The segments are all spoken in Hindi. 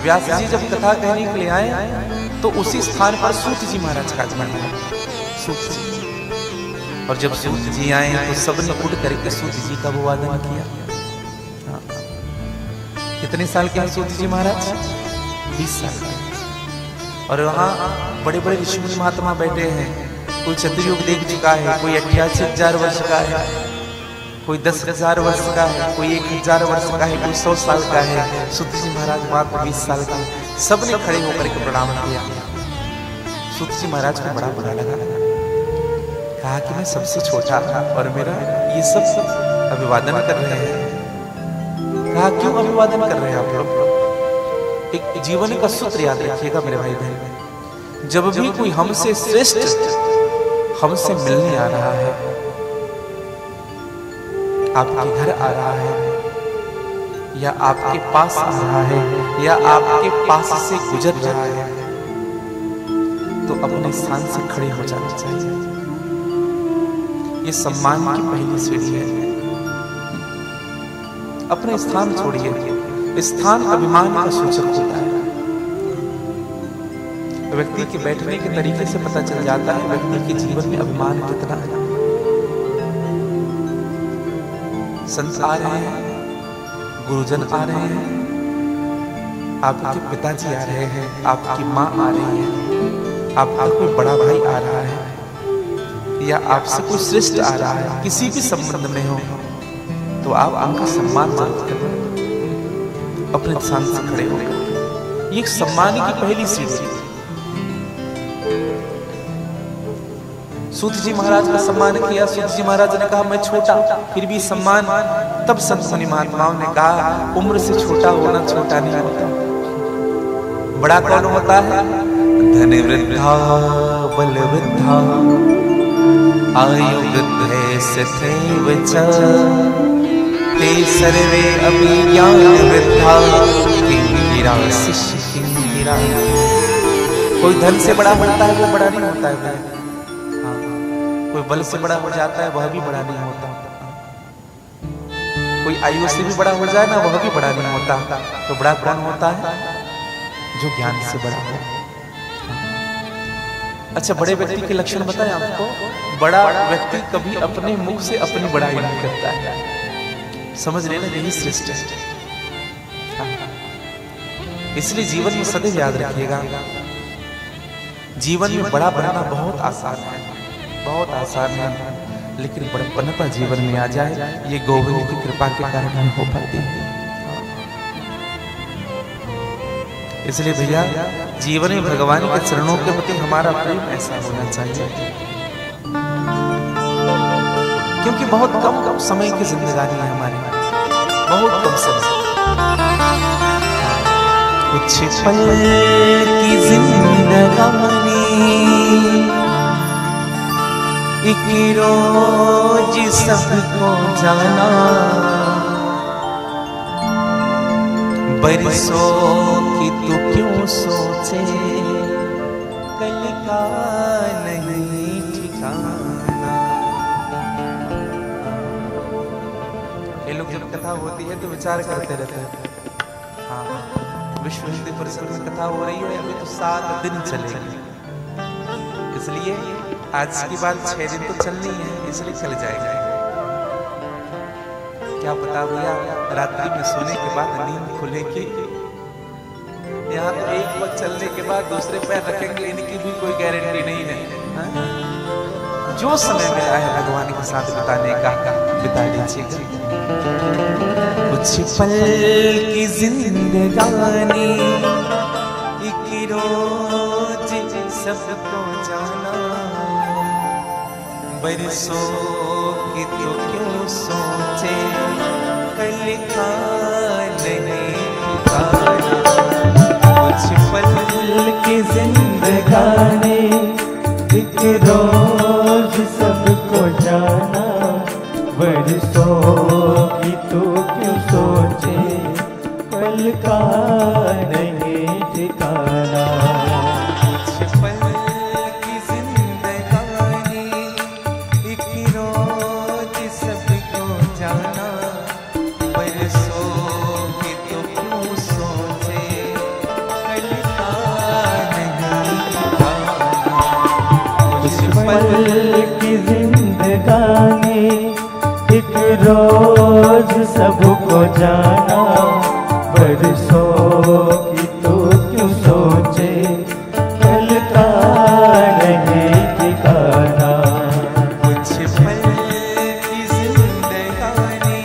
व्यास जी जब कथा कहने के लिए आए तो उसी स्थान पर सूत जी महाराज का आगमन हुआ। सूत जी, और जब सूत जी आए तो सबने उठ करके सूत जी का अभिवादन किया। हाँ। कितने साल के हैं सूत जी महाराज? 20 साल के। और वहाँ बड़े बड़े ऋषि मुनि महात्मा बैठे हैं। कोई चतुर्युग देख चुका है, कोई 88,000 वर्ष का है, कोई 10,000 वर्ष का है, कोई 1,000 वर्ष का है, कोई 100 साल का है। सूत जी महाराज मात्र 20 साल का। सबने खड़े होकर के प्रणाम किया। सूत जी महाराज को बड़ा बुरा लगा, कहा कि मैं सबसे छोटा और मेरा ये सब अभिवादन कर रहे हैं। कहा क्यों अभिवादन कर रहे हैं आप लोग? एक जीवन का सूत्र याद रखिएगा मेरे भाई बहन, जब भी कोई हमसे श्रेष्ठ हमसे मिलने आ रहा है, आपके घर आ रहा है, या आपके पास आ रहा है, या आपके पास से गुजर रहा है, तो अपने स्थान से खड़े हो जाना चाहिए। ये सम्मान की पहली सीढ़ी है। अपने स्थान छोड़िए। स्थान अभिमान का सूचक होता है। व्यक्ति के बैठने के तरीके से पता चल जाता है व्यक्ति के जीवन में अभिमान कितना है। संत आ रहे हैं, गुरुजन आ रहे हैं, आपके पिताजी आ रहे हैं, आपकी माँ आ रही है, आपका कोई बड़ा भाई आ रहा है, या आपसे कोई श्रेष्ठ आ रहा है, किसी भी संबंध में हो, तो आप उनका सम्मान जरूर करें। अपने स्थान से खड़े होकर। ये सम्मान की पहली सीढ़ी। सूत जी महाराज का सम्मान किया। सूत जी महाराज ने कहा मैं छोटा, फिर भी सम्मान। तब संत मुनि महात्माओं ने कहा उम्र से छोटा होना छोटा नहीं होता, बड़ा कौन होता है? धन वृद्धा बल वृद्धा आयु वृद्धे सथैव च ते सर्वे अपि ज्ञान वृद्धा किंकिरा शिष्य किंकिरा। कोई धन से बड़ा होता है वो बड़ा नहीं होता है। कोई बल से बड़ा हो जाता है वह भी बड़ा नहीं होता। कोई आयु से भी बड़ा हो जाए ना वह भी बड़ा नहीं होता। तो बड़ा कौन होता है? जो ज्ञान से बड़ा हो। अच्छा, बड़े व्यक्ति के लक्षण बताएं आपको। बड़ा व्यक्ति कभी अपने मुख से अपनी बड़ाई नहीं करता है। समझ लेना यही श्रेष्ठ है। इसलिए जीवन में सदैव याद रखिएगा, जीवन में बड़ा बनना बहुत आसान है, बहुत आसान है, लेकिन बड़पनता जीवन में आ जाए ये गोविंद की कृपा के कारण नहीं हो पाती है। इसलिए भैया जीवन में भगवान के चरणों के प्रति हमारा प्रेम ऐसा होना चाहिए, क्योंकि बहुत कम समय की जिंदगानी है हमारी, बहुत कम समय। कुछ पल की जिंदगानी एक रोज सबको जाना, बरसों की तू क्यों सोचे, कल का नहीं ठिकाना। ये लोग जब कथा होती है तो विचार करते रहते हैं। हाँ, विश्व हिंदी परिषद में कथा हो रही है, अभी तो 7 दिन चलेगी, इसलिए आज की बात 6 दिन तो चलनी है, इसलिए चल जाएगा। क्या पता भैया रात्रि में सोने के बाद नींद खुलेगी, यहाँ तो एक वक्त चलने के बाद दूसरे पैर रखेंगे, इनकी भी कोई गारंटी नहीं है। हाँ? जो समय मिला है भगवान के साथ बिताने का बिता लीजिएगा। कुछ पल की जिंदगानी एक रोज सबको जाना, बरसों की तो क्यों सोचे, कल का नहीं ठिकाना। कुछ पल की जिंदगानी एक रोज सबको जाना, बरसों की तो क्यों सोचे, कल का नहीं ठिकाना। रोज सबको जाना, बरसों की तो क्यों सोचे, कल का नहीं ठिकाना। कुछ पल की जिंदगानी,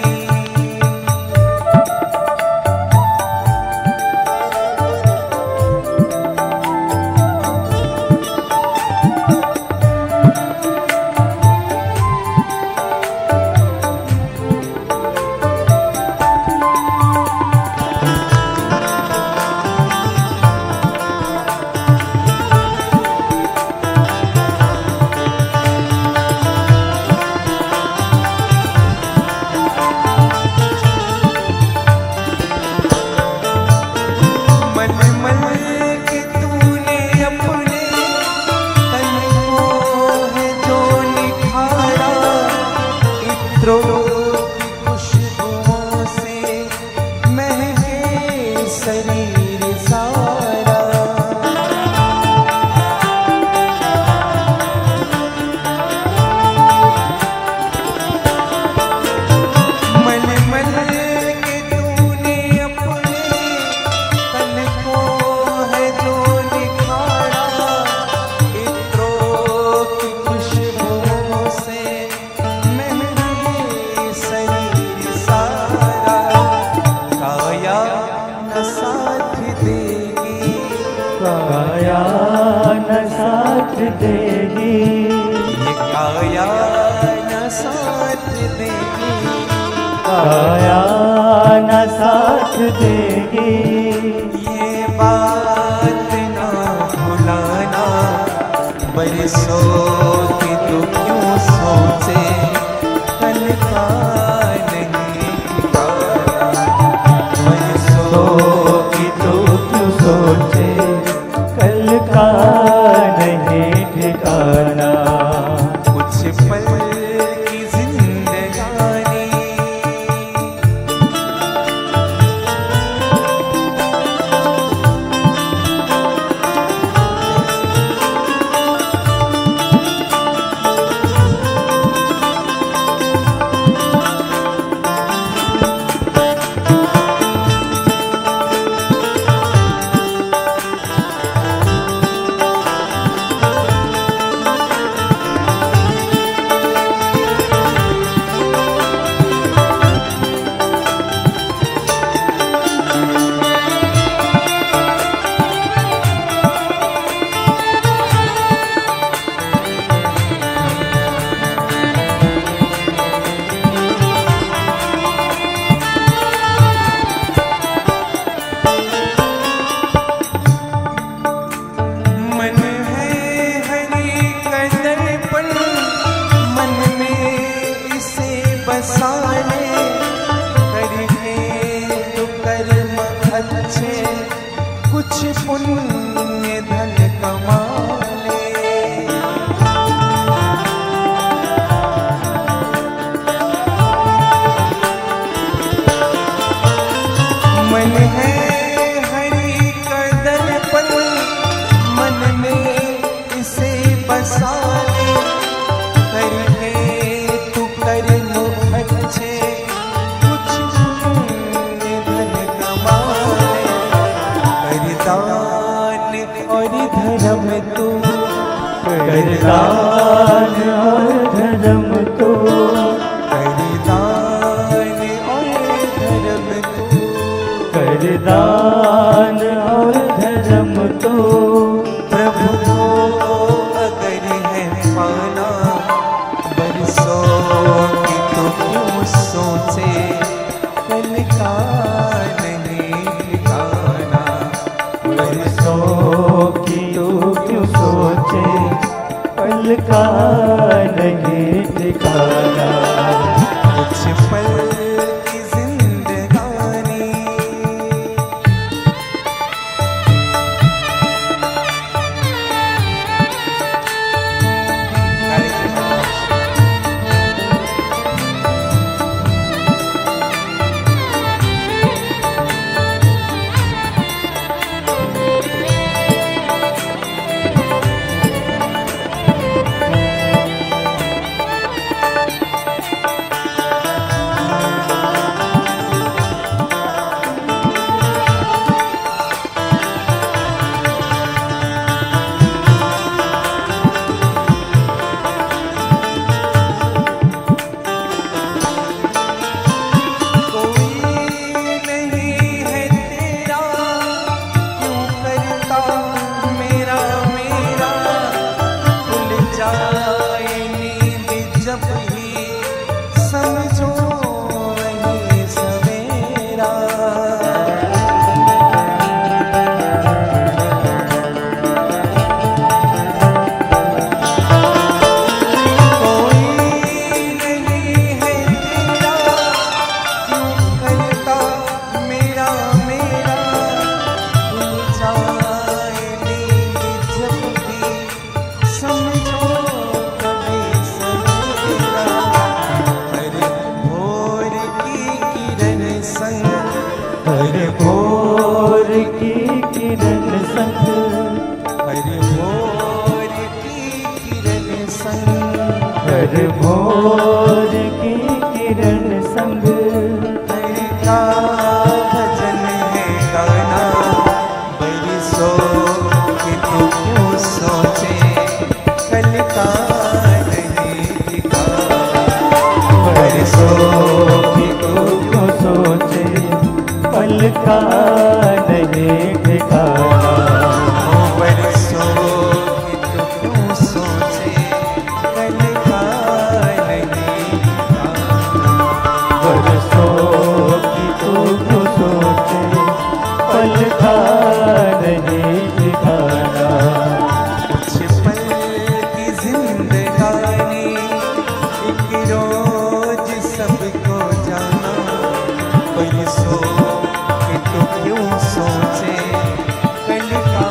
खुशबुओं से महके शरीर सारा। मन मन के तूने अपने तन को है जो निखारा, इत्रों की खुशबुओं से काया न साथ देगी, ये काया न साथ देगी, काया न साथ देगी। ये बात ना भुलाना, बरसों की तू क्यों सोचे, कल का नहीं ठिकाना। बरसों की तू क्यों सोचे, कल का नहीं ठिकाना। कुछ पल की जिंदगानी, बसाने करके तो कर्म अच्छे, कुछ पुण्य धन कमा ले। मन है हरि का दर्पण, मन में इसे बसा ले, करके तू कर्म अच्छे, कुछ पुण्य धन कमा ले। कर दान और धर्म तू, कर दान और धर्म तू, कर दान और धर्म तू, कर दान और धर्म तू। प्रभु को अगर है पाना, बरसों की तो क्यों सोचे, कल का नहीं ठिकाना। बरसों की तू क्यों सोचे, कल का नहीं ठिकाना। कुछ पल की जिंदगानी, हर भोर की किरण संग हरि का भजन है गाना, बरसों की तू क्यों सोचे, कल का नहीं ठिकाना। बरसों की तू क्यों सोचे, पल का नहीं ठिकाना। बरसों की तू क्यों सोचे, कल का नहीं ठिकाना। बरसों की तू क्यों सोचे, पल का नहीं ठिकाना। कुछ पल की जिंदगानी, एक रोज सबको जाना, बरसों की तू क्यों सोचे, कल का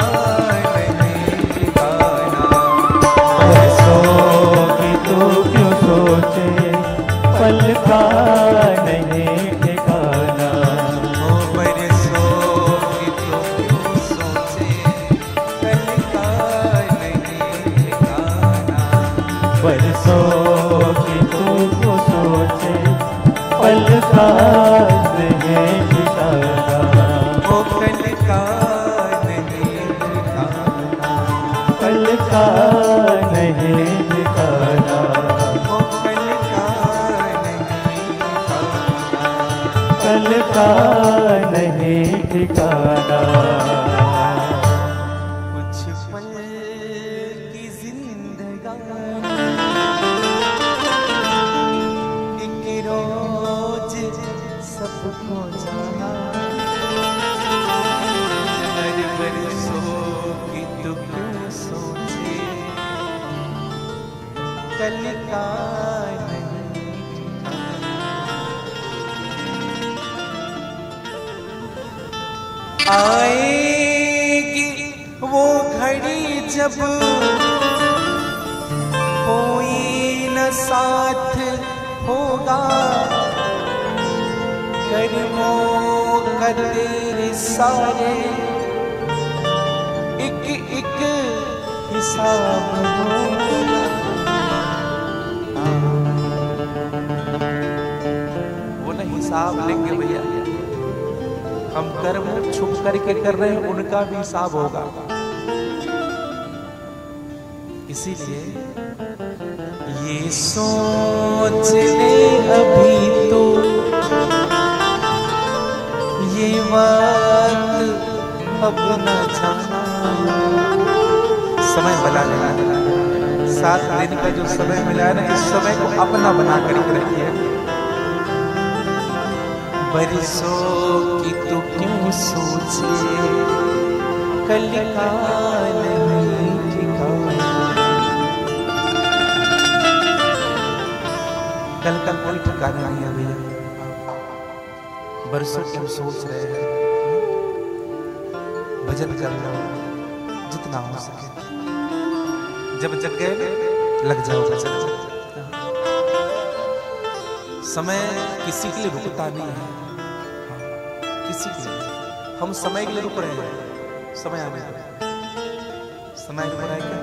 नहीं ठिकाना। बरसों की तू क्यों सोचे, पल का नहीं ठिकाना। बरसों की तू क्यों सोचे, कल का नहीं ठिकाना। बरसों की तू क्यों सोचे, पल का नहीं ठिकाना। वो कल का नहीं ठिकाना। पल का नहीं ठिकाना। वो कल का नहीं ठिकाना। पल का नहीं ठिकाना। कुछ पल की जिंदगानी, एक रोज सबको जाना, हर बरसों की तू क्यों सोचे, कल का नहीं ठिकाना। आएगी वो घड़ी जब कोई न साथ होगा, कर्मों का तेरे सारे एक एक हिसाब होगा। वो न हिसाब लेंगे भैया, हम कर्म छुप करके कर रहे हैं, उनका भी हिसाब होगा। इसीलिए ये सोच ले अभी तो, ये बात अब न जाना। समय बना लेना, 7 दिन का जो समय मिला है ना, इस समय को अपना बना करके रखिए। बरसों की तू क्यों सोचे, कल का नहीं ठिकाना। कल का कोई ठिकाना नहीं है भैया। बरसों की हम सोच रहे हैं, भजन कर लो जितना हो सके, जब जग गए लग जाओ भजन। समय किसी के लिए रुकता नहीं है, किसी के लिए। हम समय के लिए रुक रहे हैं, समय आने दो। समय रुक रहा है क्या?